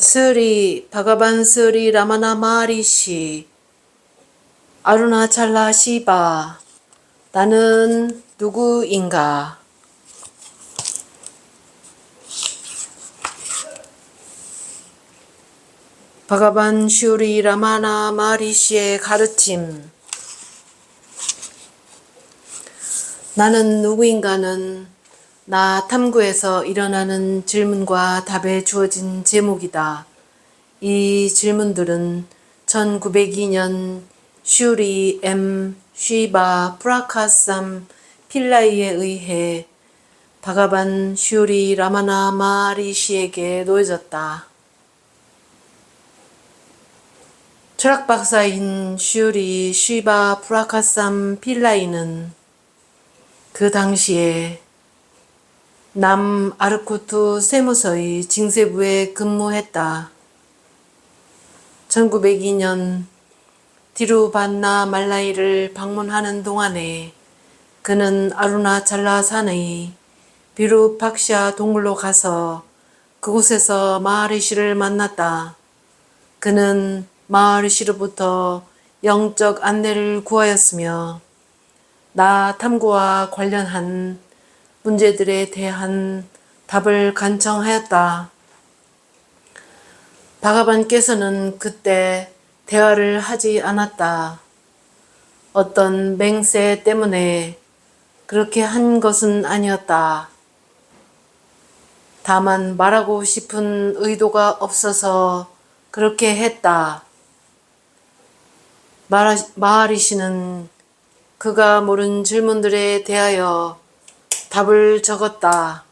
스리 바가반 스리 라마나 마리시 아루나찰라 시바. 나는 누구인가? 바가반 슈리 라마나 마리시의 가르침. 나는 누구인가는 나 탐구에서 일어나는 질문과 답에 주어진 제목이다. 이 질문들은 1902년 슈리 M. 쉬바 프라카삼 필라이에 의해 바가반 슈리 라마나 마리시에게 놓여졌다. 철학 박사인 슈리 쉬바 프라카삼 필라이는 그 당시에 남 아르코트 세무서의 징세부에 근무했다. 1902년 디루반나 말라이를 방문하는 동안에 그는 아루나찰라산의 비루팍샤 동굴로 가서 그곳에서 마하리시를 만났다. 그는 마하리시로부터 영적 안내를 구하였으며 나 탐구와 관련한 문제들에 대한 답을 간청하였다. 바가반께서는 그때 대화를 하지 않았다. 어떤 맹세 때문에 그렇게 한 것은 아니었다. 다만 말하고 싶은 의도가 없어서 그렇게 했다. 마하리시는 그가 물은 질문들에 대하여 답을 적었다.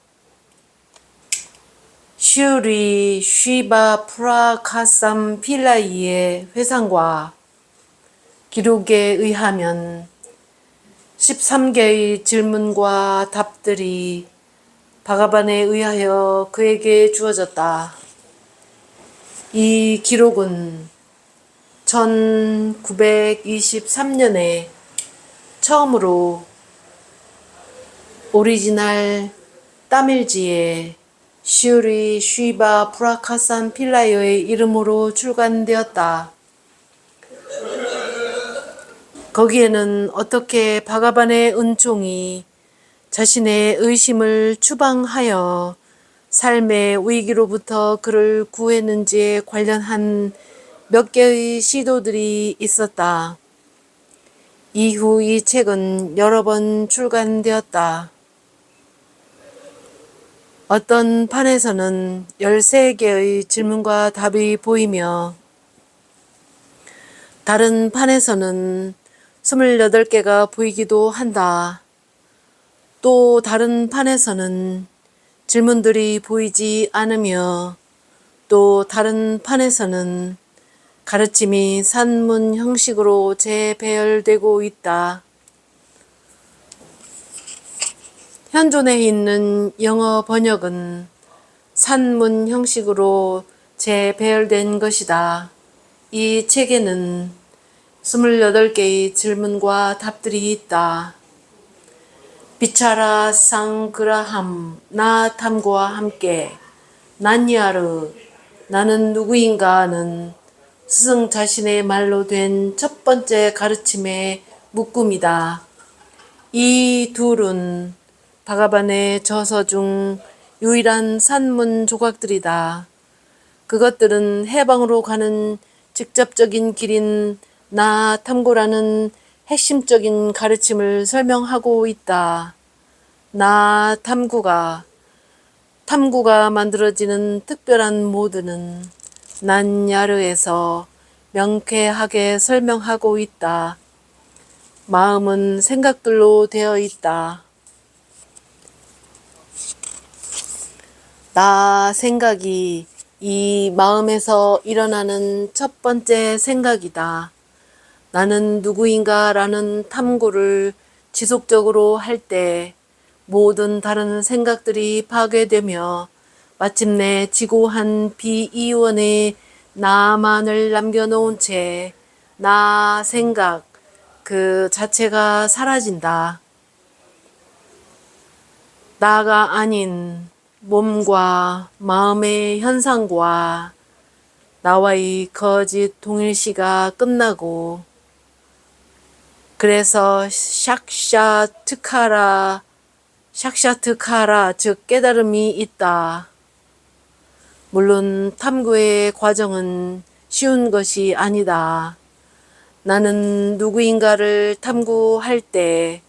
슈리 쉬바 프라카삼 필라이의 회상과 기록에 의하면 13개의 질문과 답들이 바가반에 의하여 그에게 주어졌다. 이 기록은 1923년에 처음으로 오리지널 따밀지에 슈리 쉬바 프라카산 필라이의 이름으로 출간되었다. 거기에는 어떻게 바가반의 은총이 자신의 의심을 추방하여 삶의 위기로부터 그를 구했는지에 관련한 몇 개의 시도들이 있었다. 이후 이 책은 여러 번 출간되었다. 어떤 판에서는 13개의 질문과 답이 보이며 다른 판에서는 28개가 보이기도 한다. 또 다른 판에서는 질문들이 보이지 않으며 또 다른 판에서는 가르침이 산문 형식으로 재배열되고 있다. 현존에 있는 영어 번역은 산문 형식으로 재배열된 것이다. 이 책에는 28개의 질문과 답들이 있다. 비차라 상그라함 나 탐구와 함께 난야르 나는 누구인가는 스승 자신의 말로 된 첫 번째 가르침의 묶음이다. 이 둘은 바가반의 저서 중 유일한 산문 조각들이다. 그것들은 해방으로 가는 직접적인 길인 나 탐구라는 핵심적인 가르침을 설명하고 있다. 나 탐구가 만들어지는 특별한 모드는 난야르에서 명쾌하게 설명하고 있다. 마음은 생각들로 되어 있다. 나 생각이 이 마음에서 일어나는 첫 번째 생각이다. 나는 누구인가 라는 탐구를 지속적으로 할 때 모든 다른 생각들이 파괴되며 마침내 지고한 비이원의 나만을 남겨놓은 채 나 생각 그 자체가 사라진다. 나가 아닌 몸과 마음의 현상과 나와의 거짓 동일시가 끝나고 그래서 샥샤트카라 즉 깨달음이 있다. 물론 탐구의 과정은 쉬운 것이 아니다. 나는 누구인가를 탐구할 때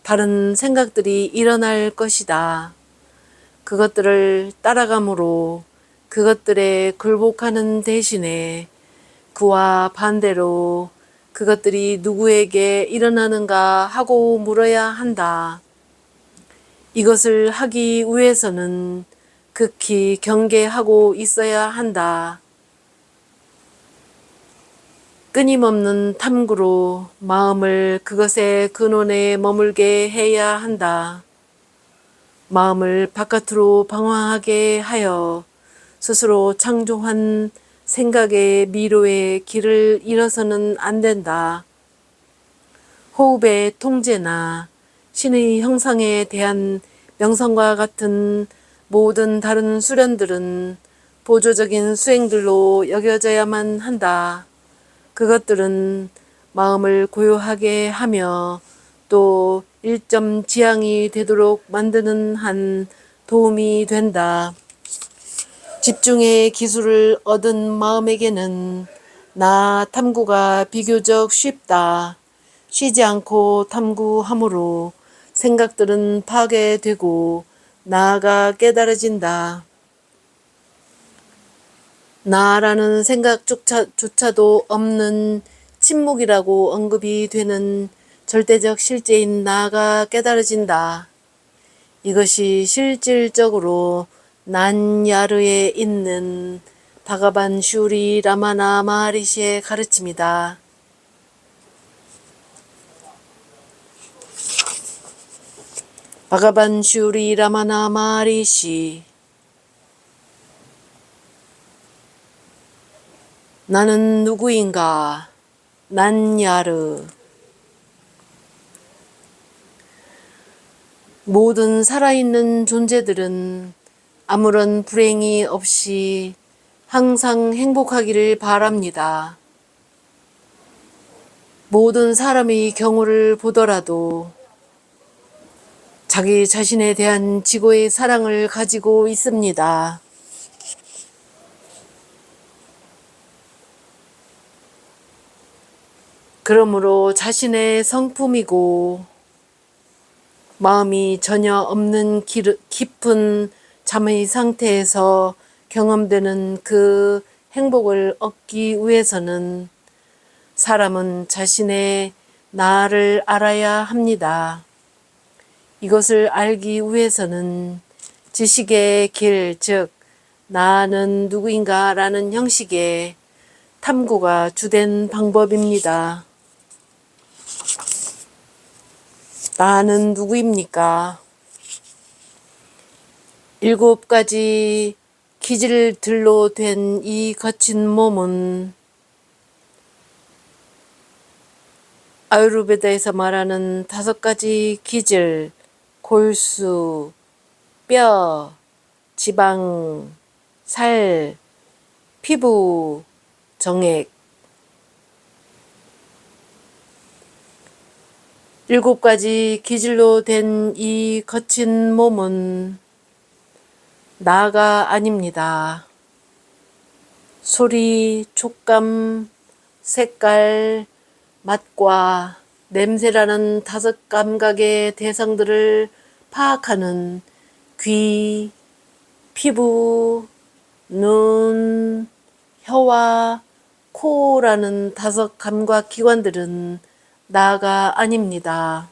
다른 생각들이 일어날 것이다. 그것들을 따라감으로 그것들에 굴복하는 대신에 그와 반대로 그것들이 누구에게 일어나는가 하고 물어야 한다. 이것을 하기 위해서는 극히 경계하고 있어야 한다. 끊임없는 탐구로 마음을 그것의 근원에 머물게 해야 한다. 마음을 바깥으로 방황하게 하여 스스로 창조한 생각의 미로의 길을 잃어서는 안 된다. 호흡의 통제나 신의 형상에 대한 명상과 같은 모든 다른 수련들은 보조적인 수행들로 여겨져야만 한다. 그것들은 마음을 고요하게 하며 또 일점 지향이 되도록 만드는 한 도움이 된다. 집중의 기술을 얻은 마음에게는 나 탐구가 비교적 쉽다. 쉬지 않고 탐구함으로 생각들은 파괴되고 나가 깨달아진다. 나라는 생각조차도 없는 침묵이라고 언급이 되는 절대적 실제인 나가 깨달아진다. 이것이 실질적으로 난야르에 있는 바가반 슈리 라마나 마하리시의 가르침이다. 바가반 슈리 라마나 마하리시 나는 누구인가? 난야르 모든 살아있는 존재들은 아무런 불행이 없이 항상 행복하기를 바랍니다. 모든 사람의 경우를 보더라도 자기 자신에 대한 지고의 사랑을 가지고 있습니다. 그러므로 자신의 성품이고 마음이 전혀 없는 깊은 잠의 상태에서 경험되는 그 행복을 얻기 위해서는 사람은 자신의 나를 알아야 합니다. 이것을 알기 위해서는 지식의 길, 즉 나는 누구인가 라는 형식의 탐구가 주된 방법입니다. 나는 누구입니까? 7가지 기질들로 된 이 거친 몸은 아유르베다에서 말하는 5가지 기질, 골수, 뼈, 지방, 살, 피부, 정액 7가지 기질로 된 이 거친 몸은 나가 아닙니다. 소리, 촉감, 색깔, 맛과 냄새라는 5감각의 대상들을 파악하는 귀, 피부, 눈, 혀와 코라는 5감각 기관들은 나가 아닙니다.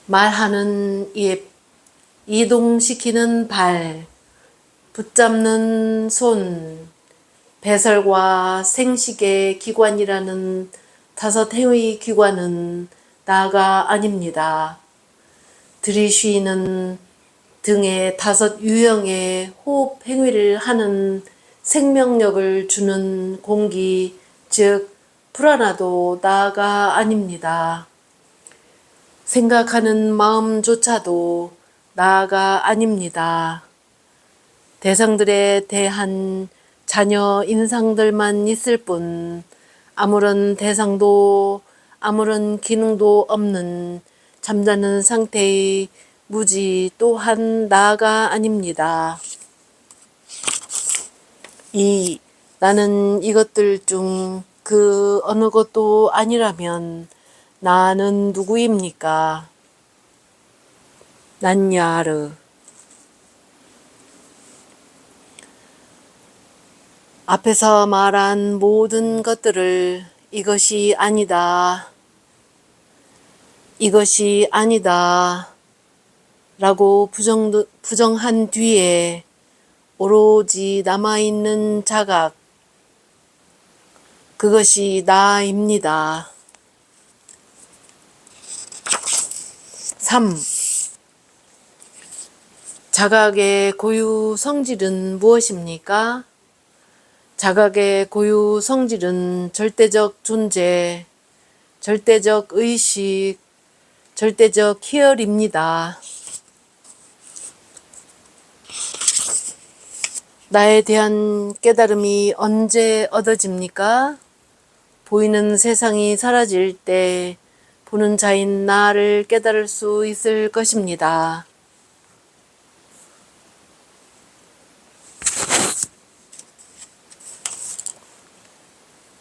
말하는 입, 이동시키는 발, 붙잡는 손, 배설과 생식의 기관이라는 5행의 기관은 나가 아닙니다. 들이쉬는 등의 5 유형의 호흡 행위를 하는 생명력을 주는 공기, 즉 프라나도 나가 아닙니다. 생각하는 마음조차도 나가 아닙니다. 대상들에 대한 자녀 인상들만 있을 뿐 아무런 대상도 아무런 기능도 없는 잠자는 상태의 무지 또한 나가 아닙니다. 2. 나는 이것들 중 그 어느 것도 아니라면 나는 누구입니까? 난야르. 앞에서 말한 모든 것들을 이것이 아니다, 이것이 아니다 라고 부정한 뒤에 오로지 남아있는 자각, 그것이 나입니다. 3. 자각의 고유 성질은 무엇입니까? 자각의 고유 성질은 절대적 존재, 절대적 의식, 절대적 희열입니다. 나에 대한 깨달음이 언제 얻어집니까? 보이는 세상이 사라질 때 보는 자인 나를 깨달을 수 있을 것입니다.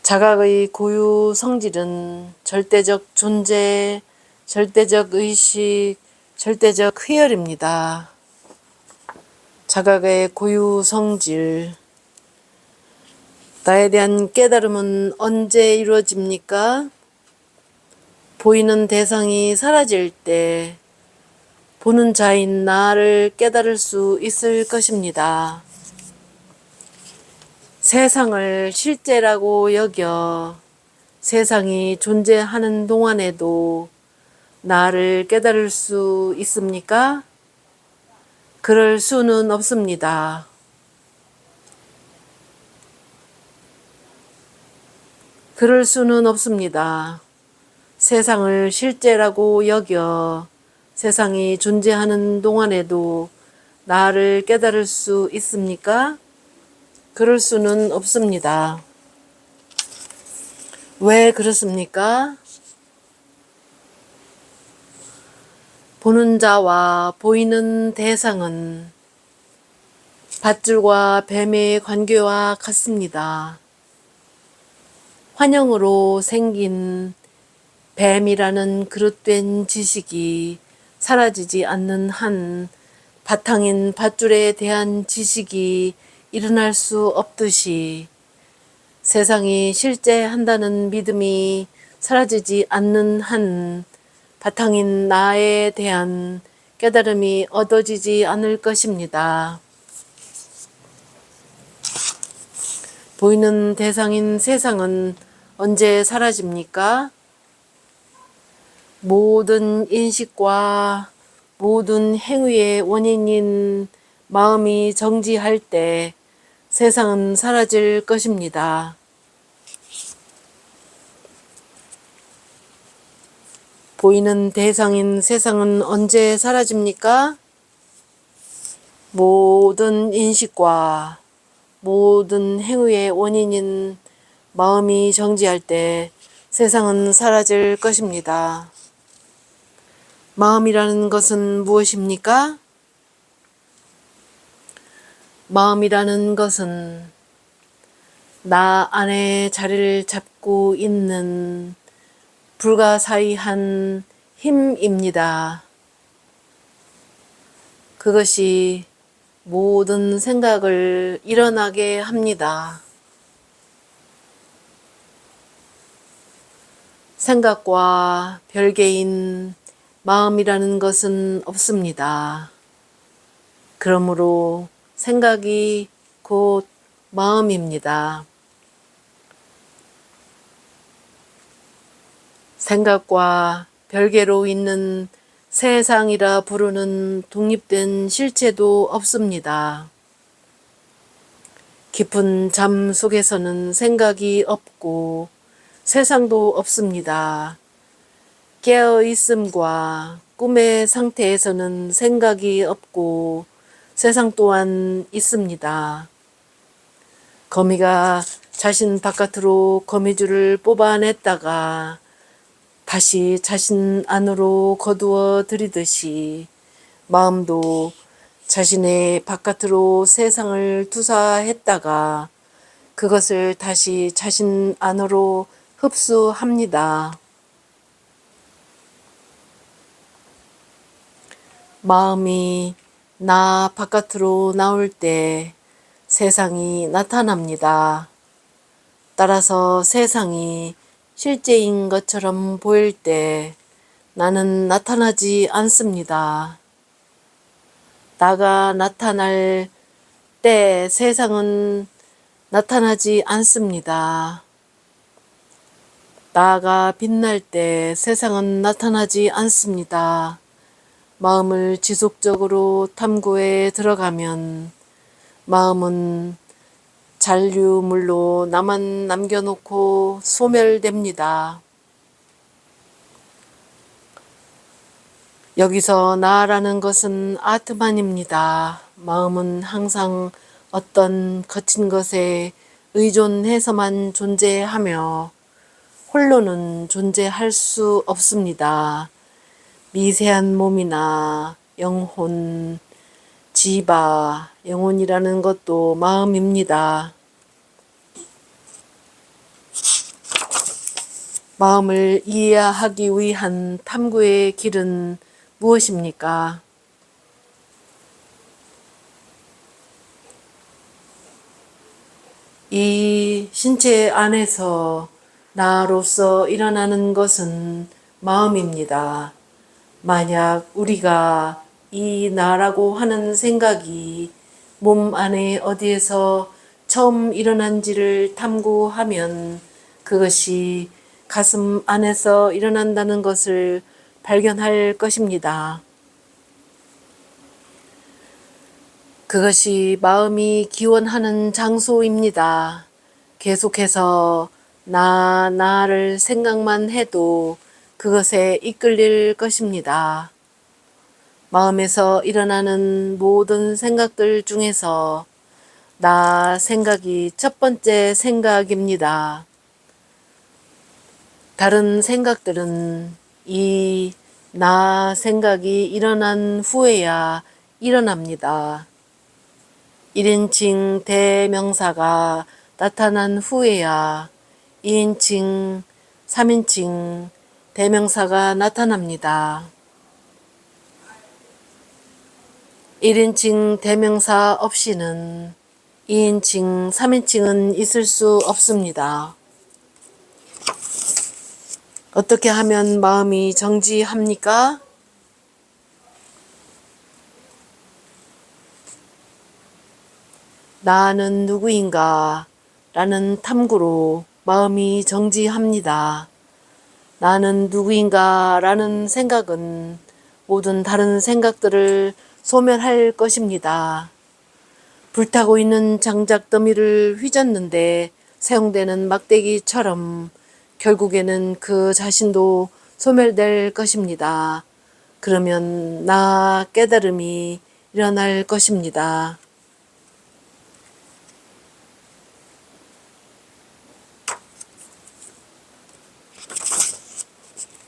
자각의 고유 성질은 절대적 존재, 절대적 의식, 절대적 희열입니다. 자각의 고유 성질. 나에 대한 깨달음은 언제 이루어집니까? 보이는 대상이 사라질 때 보는 자인 나를 깨달을 수 있을 것입니다. 세상을 실제라고 여겨 세상이 존재하는 동안에도 나를 깨달을 수 있습니까? 그럴 수는 없습니다. 그럴 수는 없습니다. 세상을 실제라고 여겨 세상이 존재하는 동안에도 나를 깨달을 수 있습니까? 그럴 수는 없습니다. 왜 그렇습니까? 보는 자와 보이는 대상은 밧줄과 뱀의 관계와 같습니다. 환영으로 생긴 뱀이라는 그릇된 지식이 사라지지 않는 한 바탕인 밧줄에 대한 지식이 일어날 수 없듯이 세상이 실제한다는 믿음이 사라지지 않는 한 바탕인 나에 대한 깨달음이 얻어지지 않을 것입니다. 보이는 대상인 세상은 언제 사라집니까? 모든 인식과 모든 행위의 원인인 마음이 정지할 때 세상은 사라질 것입니다. 보이는 대상인 세상은 언제 사라집니까? 모든 인식과 모든 행위의 원인인 마음이 정지할 때 세상은 사라질 것입니다. 마음이라는 것은 무엇입니까? 마음이라는 것은 나 안에 자리를 잡고 있는 불가사의한 힘입니다. 그것이 모든 생각을 일어나게 합니다. 생각과 별개인 마음이라는 것은 없습니다. 그러므로 생각이 곧 마음입니다. 생각과 별개로 있는 세상이라 부르는 독립된 실체도 없습니다. 깊은 잠 속에서는 생각이 없고 세상도 없습니다. 깨어있음과 꿈의 상태에서는 생각이 없고 세상 또한 있습니다. 거미가 자신 바깥으로 거미줄을 뽑아냈다가 다시 자신 안으로 거두어 들이듯이 마음도 자신의 바깥으로 세상을 투사했다가 그것을 다시 자신 안으로 흡수합니다. 마음이 나 바깥으로 나올 때 세상이 나타납니다. 따라서 세상이 실제인 것처럼 보일 때 나는 나타나지 않습니다. 나가 나타날 때 세상은 나타나지 않습니다. 나가 빛날 때 세상은 나타나지 않습니다. 마음을 지속적으로 탐구해 들어가면 마음은 잔류물로 나만 남겨놓고 소멸됩니다. 여기서 나라는 것은 아트만입니다. 마음은 항상 어떤 거친 것에 의존해서만 존재하며 홀로는 존재할 수 없습니다. 미세한 몸이나 영혼, 지바, 영혼이라는 것도 마음입니다. 마음을 이해하기 위한 탐구의 길은 무엇입니까? 이 신체 안에서 나로서 일어나는 것은 마음입니다. 만약 우리가 이 나라고 하는 생각이 몸 안에 어디에서 처음 일어난지를 탐구하면 그것이 가슴 안에서 일어난다는 것을 발견할 것입니다. 그것이 마음이 기원하는 장소입니다. 계속해서 나를 생각만 해도 그것에 이끌릴 것입니다. 마음에서 일어나는 모든 생각들 중에서 나 생각이 첫 번째 생각입니다. 다른 생각들은 이 나 생각이 일어난 후에야 일어납니다. 1인칭 대명사가 나타난 후에야 2인칭, 3인칭 대명사가 나타납니다. 1인칭 대명사 없이는 2인칭, 3인칭은 있을 수 없습니다. 어떻게 하면 마음이 정지합니까? 나는 누구인가? 라는 탐구로 마음이 정지합니다. 나는 누구인가? 라는 생각은 모든 다른 생각들을 소멸할 것입니다. 불타고 있는 장작더미를 휘젓는데 사용되는 막대기처럼 결국에는 그 자신도 소멸될 것입니다. 그러면 나 깨달음이 일어날 것입니다.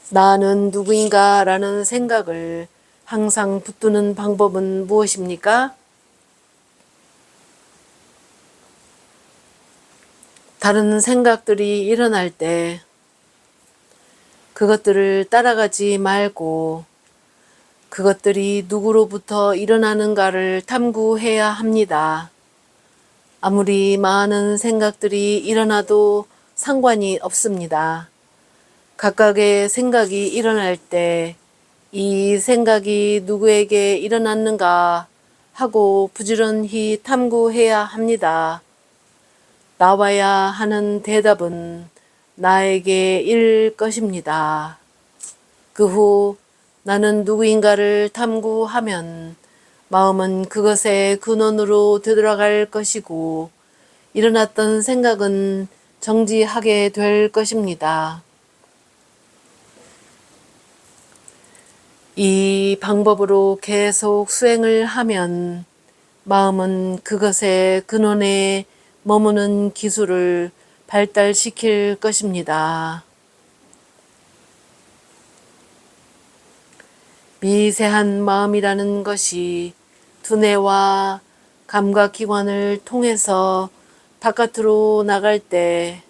나는 누구인가 라는 생각을 항상 붙드는 방법은 무엇입니까? 다른 생각들이 일어날 때 그것들을 따라가지 말고 그것들이 누구로부터 일어나는가를 탐구해야 합니다. 아무리 많은 생각들이 일어나도 상관이 없습니다. 각각의 생각이 일어날 때 이 생각이 누구에게 일어났는가 하고 부지런히 탐구해야 합니다. 나와야 하는 대답은 나에게 일 것입니다. 그 후 나는 누구인가를 탐구하면 마음은 그것의 근원으로 되돌아갈 것이고 일어났던 생각은 정지하게 될 것입니다. 이 방법으로 계속 수행을 하면 마음은 그것의 근원에 머무는 기술을 발달시킬 것입니다. 미세한 마음이라는 것이 두뇌와 감각기관을 통해서 바깥으로 나갈 때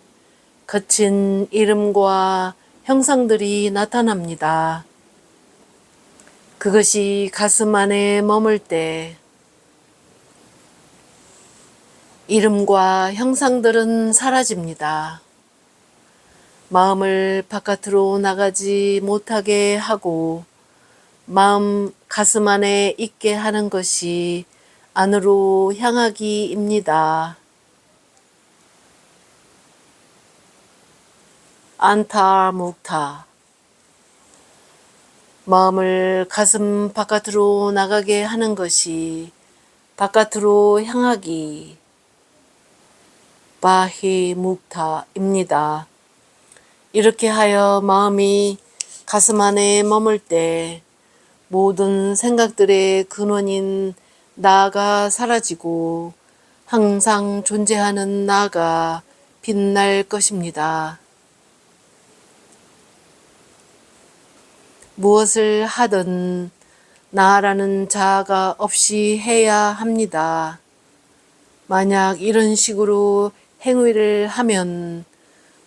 거친 이름과 형상들이 나타납니다. 그것이 가슴 안에 머물 때 이름과 형상들은 사라집니다. 마음을 바깥으로 나가지 못하게 하고 마음 가슴 안에 있게 하는 것이 안으로 향하기입니다. 안타묵타. 마음을 가슴 바깥으로 나가게 하는 것이 바깥으로 향하기. 바히묵타입니다. 이렇게 하여 마음이 가슴 안에 머물 때 모든 생각들의 근원인 나가 사라지고 항상 존재하는 나가 빛날 것입니다. 무엇을 하든 나라는 자아가 없이 해야 합니다. 만약 이런 식으로 행위를 하면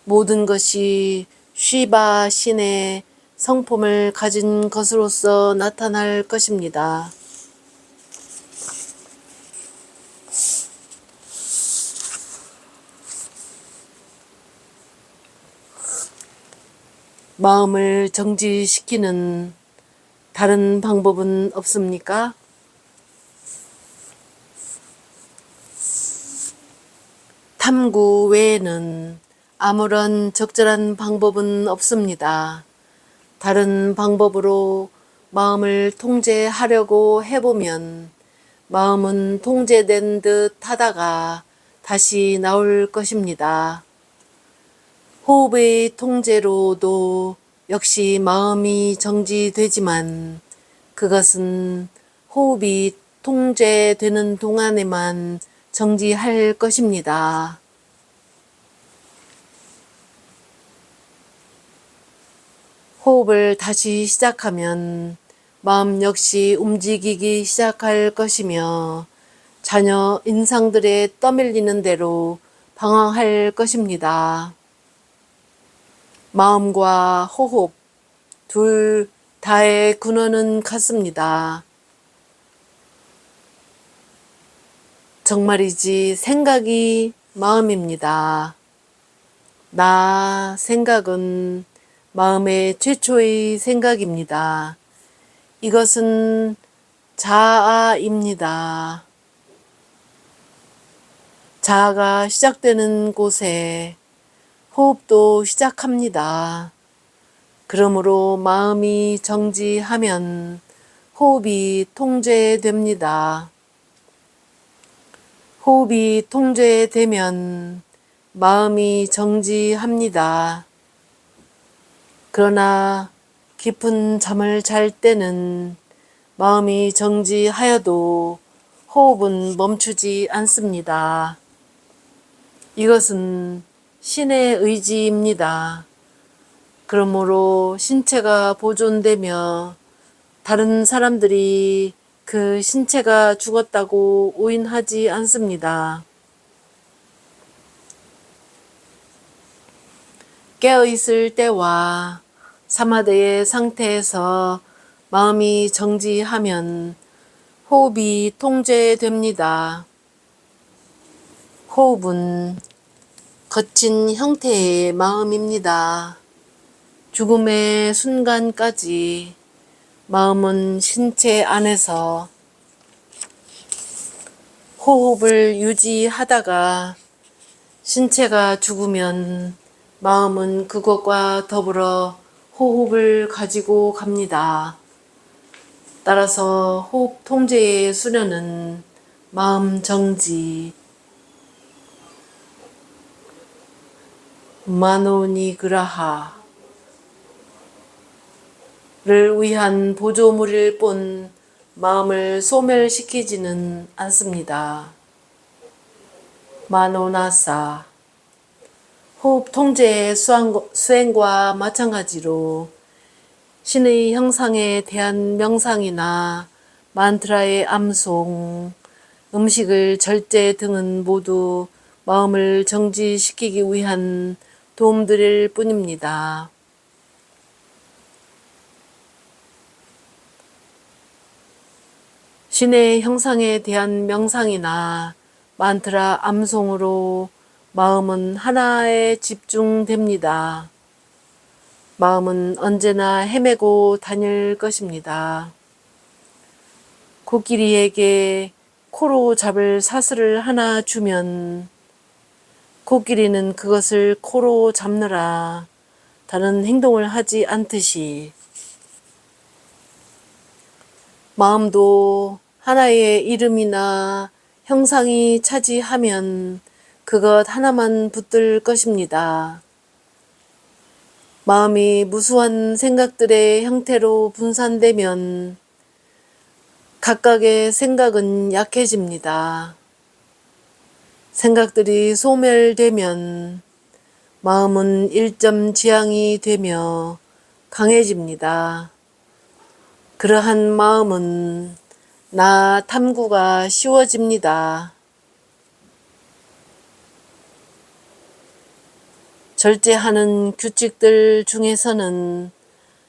모든 것이 쉬바 신의 성품을 가진 것으로서 나타날 것입니다. 마음을 정지시키는 다른 방법은 없습니까? 탐구 외에는 아무런 적절한 방법은 없습니다. 다른 방법으로 마음을 통제하려고 해보면 마음은 통제된 듯 하다가 다시 나올 것입니다. 호흡의 통제로도 역시 마음이 정지되지만 그것은 호흡이 통제되는 동안에만 정지할 것입니다. 호흡을 다시 시작하면 마음 역시 움직이기 시작할 것이며 자녀 인상들에 떠밀리는 대로 방황할 것입니다. 마음과 호흡 둘 다의 근원은 같습니다. 정말이지 생각이 마음입니다. 나 생각은 마음의 최초의 생각입니다. 이것은 자아입니다. 자아가 시작되는 곳에 호흡도 시작합니다. 그러므로 마음이 정지하면 호흡이 통제됩니다. 호흡이 통제되면 마음이 정지합니다. 그러나 깊은 잠을 잘 때는 마음이 정지하여도 호흡은 멈추지 않습니다. 이것은 신의 의지입니다. 그러므로 신체가 보존되며 다른 사람들이 그 신체가 죽었다고 오인하지 않습니다. 깨어있을 때와 사마대의 상태에서 마음이 정지하면 호흡이 통제됩니다. 호흡은 거친 형태의 마음입니다. 죽음의 순간까지 마음은 신체 안에서 호흡을 유지하다가 신체가 죽으면 마음은 그것과 더불어 호흡을 가지고 갑니다. 따라서 호흡 통제의 수련은 마음 정지, 마노니그라하를 위한 보조물일 뿐 마음을 소멸시키지는 않습니다. 마노나사 호흡 통제의 수행과 마찬가지로 신의 형상에 대한 명상이나 만트라의 암송, 음식을 절제 등은 모두 마음을 정지시키기 위한 도움들일 뿐입니다. 신의 형상에 대한 명상이나 만트라 암송으로 마음은 하나에 집중됩니다. 마음은 언제나 헤매고 다닐 것입니다. 코끼리에게 코로 잡을 사슬을 하나 주면 코끼리는 그것을 코로 잡느라 다른 행동을 하지 않듯이 마음도 하나의 이름이나 형상이 차지하면 그것 하나만 붙들 것입니다. 마음이 무수한 생각들의 형태로 분산되면 각각의 생각은 약해집니다. 생각들이 소멸되면 마음은 일점지향이 되며 강해집니다. 그러한 마음은 나 탐구가 쉬워집니다. 절제하는 규칙들 중에서는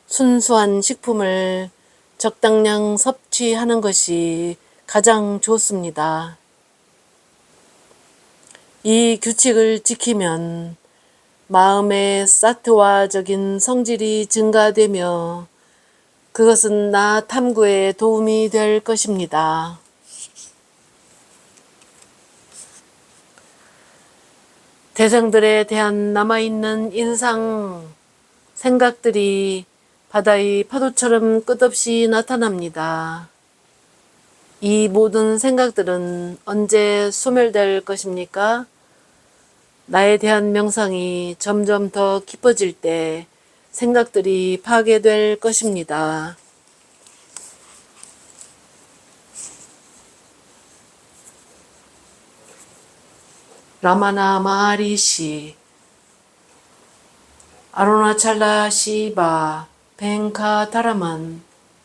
순수한 식품을 적당량 섭취하는 것이 가장 좋습니다. 이 규칙을 지키면 마음의 사트와적인 성질이 증가되며 그것은 나 탐구에 도움이 될 것입니다. 대상들에 대한 남아있는 인상, 생각들이 바다의 파도처럼 끝없이 나타납니다. 이 모든 생각들은 언제 소멸될 것입니까? 나에 대한 명상이 점점 더 깊어질 때 생각들이 파괴될 것입니다. 라마나 마하리시, 아로나찰라 시바, 벤카타라만